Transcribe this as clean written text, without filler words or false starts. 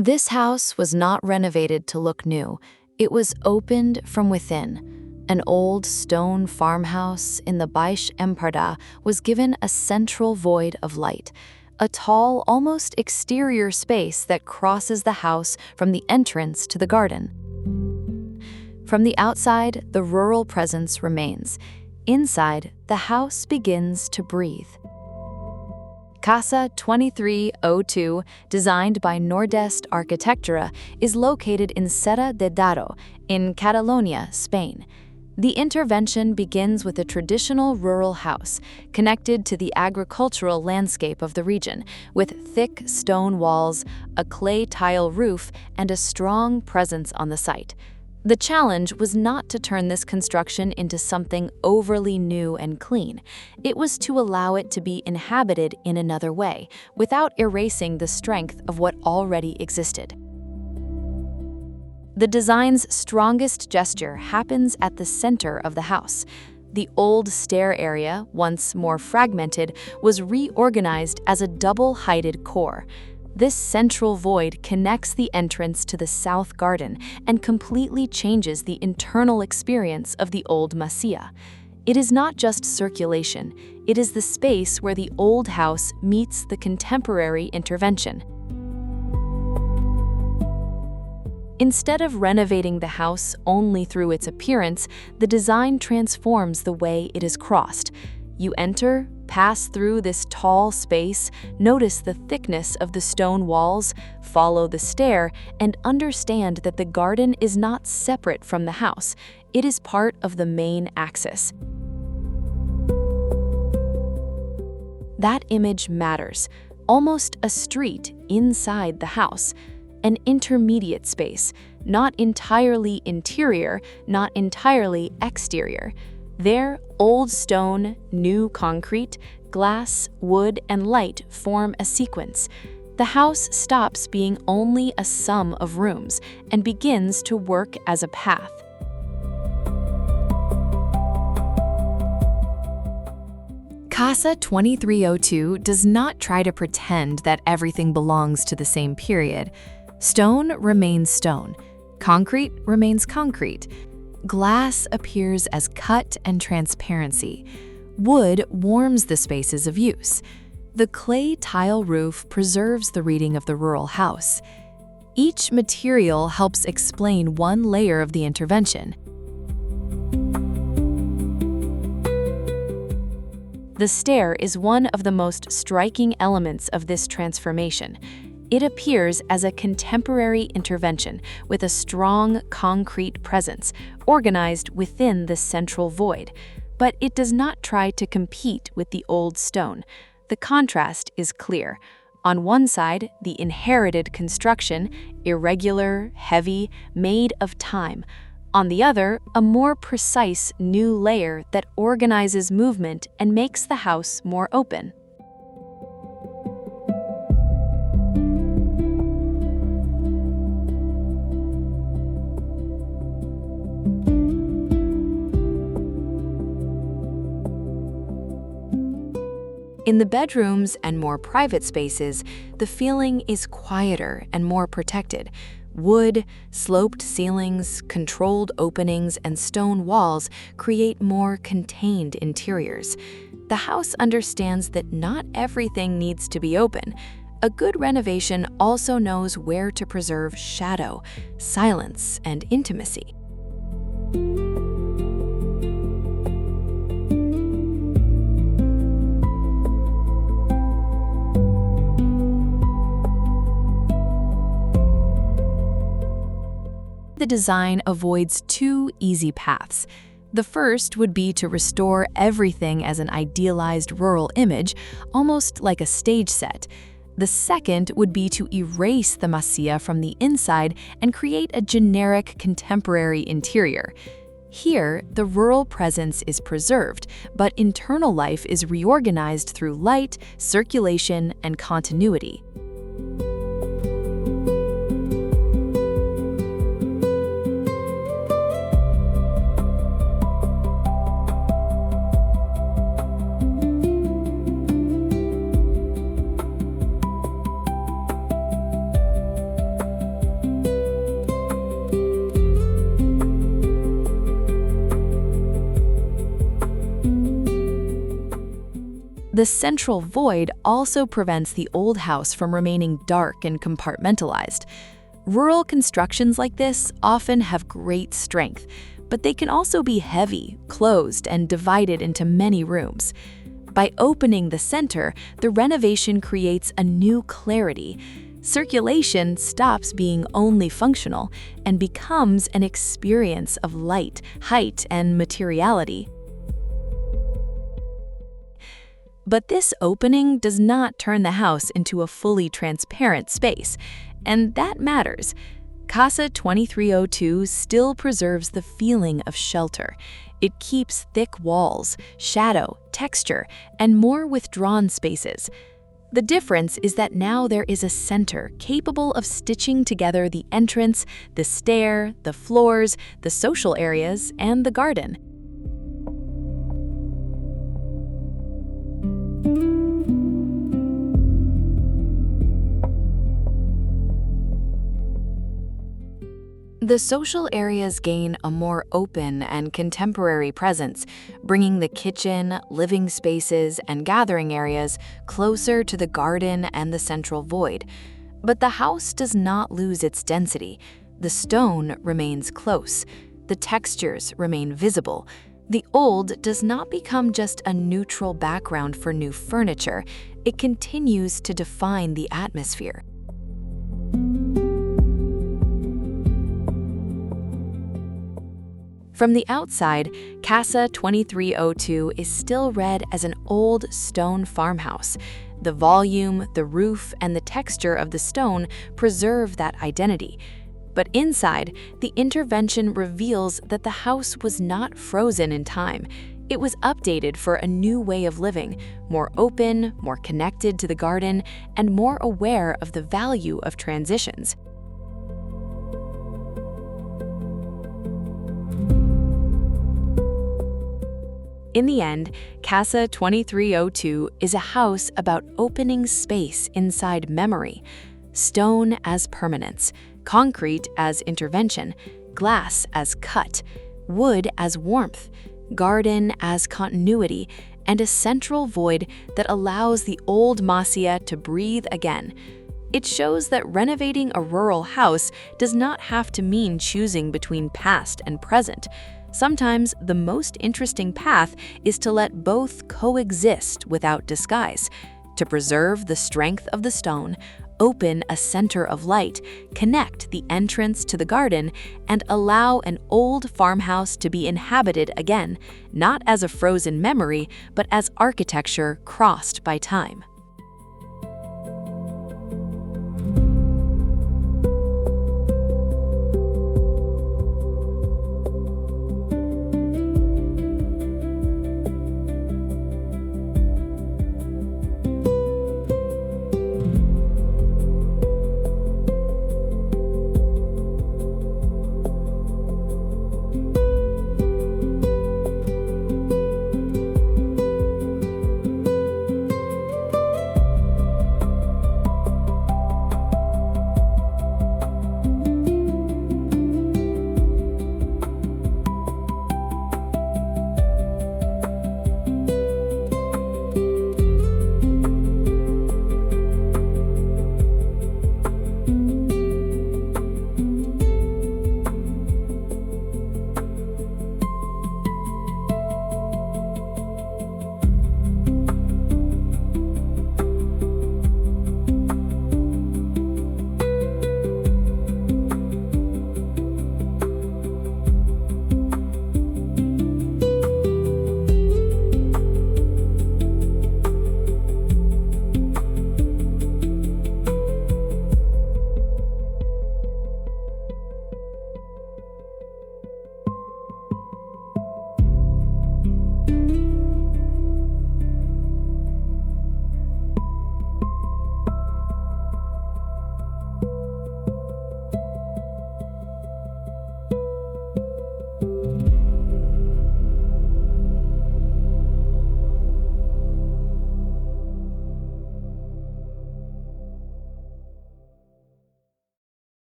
This house was not renovated to look new. It was opened from within. An old stone farmhouse in the Baix Emparda was given a central void of light, a tall, almost exterior space that crosses the house from the entrance to the garden. From the outside, the rural presence remains. Inside, the house begins to breathe. Casa 2302, designed by Nordest Arquitectura, is located in Serra de Daró, in Catalonia, Spain. The intervention begins with a traditional rural house, connected to the agricultural landscape of the region, with thick stone walls, a clay tile roof, and a strong presence on the site. The challenge was not to turn this construction into something overly new and clean. It was to allow it to be inhabited in another way, without erasing the strength of what already existed. The design's strongest gesture happens at the center of the house. The old stair area, once more fragmented, was reorganized as a double-heighted core. This central void connects the entrance to the south garden and completely changes the internal experience of the old masía. It is not just circulation, it is the space where the old house meets the contemporary intervention. Instead of renovating the house only through its appearance, the design transforms the way it is crossed. You enter, pass through this tall space, notice the thickness of the stone walls, follow the stair, and understand that the garden is not separate from the house. It is part of the main axis. That image matters. Almost a street inside the house. An intermediate space, not entirely interior, not entirely exterior. There, old stone, new concrete, glass, wood, and light form a sequence. The house stops being only a sum of rooms and begins to work as a path. Casa 2302 does not try to pretend that everything belongs to the same period. Stone remains stone. Concrete remains concrete. Glass appears as cut and transparency. Wood warms the spaces of use. The clay tile roof preserves the reading of the rural house. Each material helps explain one layer of the intervention. The stair is one of the most striking elements of this transformation. It appears as a contemporary intervention with a strong concrete presence, organized within the central void. But it does not try to compete with the old stone. The contrast is clear. On one side, the inherited construction, irregular, heavy, made of time. On the other, a more precise new layer that organizes movement and makes the house more open. In the bedrooms and more private spaces, the feeling is quieter and more protected. Wood, sloped ceilings, controlled openings, and stone walls create more contained interiors. The house understands that not everything needs to be open. A good renovation also knows where to preserve shadow, silence, and intimacy. The design avoids two easy paths. The first would be to restore everything as an idealized rural image, almost like a stage set. The second would be to erase the masía from the inside and create a generic contemporary interior. Here, the rural presence is preserved, but internal life is reorganized through light, circulation, and continuity. The central void also prevents the old house from remaining dark and compartmentalized. Rural constructions like this often have great strength, but they can also be heavy, closed, and divided into many rooms. By opening the center, the renovation creates a new clarity. Circulation stops being only functional and becomes an experience of light, height, and materiality. But this opening does not turn the house into a fully transparent space, and that matters. Casa 2302 still preserves the feeling of shelter. It keeps thick walls, shadow, texture, and more withdrawn spaces. The difference is that now there is a center capable of stitching together the entrance, the stair, the floors, the social areas, and the garden. The social areas gain a more open and contemporary presence, bringing the kitchen, living spaces, and gathering areas closer to the garden and the central void. But the house does not lose its density. The stone remains close. The textures remain visible. The old does not become just a neutral background for new furniture. It continues to define the atmosphere. From the outside, Casa 2302 is still read as an old stone farmhouse. The volume, the roof, and the texture of the stone preserve that identity. But inside, the intervention reveals that the house was not frozen in time. It was updated for a new way of living, more open, more connected to the garden, and more aware of the value of transitions. In the end, Casa 2302 is a house about opening space inside memory. Stone as permanence, concrete as intervention, glass as cut, wood as warmth, garden as continuity, and a central void that allows the old Masia to breathe again. It shows that renovating a rural house does not have to mean choosing between past and present. Sometimes the most interesting path is to let both coexist without disguise, to preserve the strength of the stone, open a center of light, connect the entrance to the garden, and allow an old farmhouse to be inhabited again, not as a frozen memory, but as architecture crossed by time.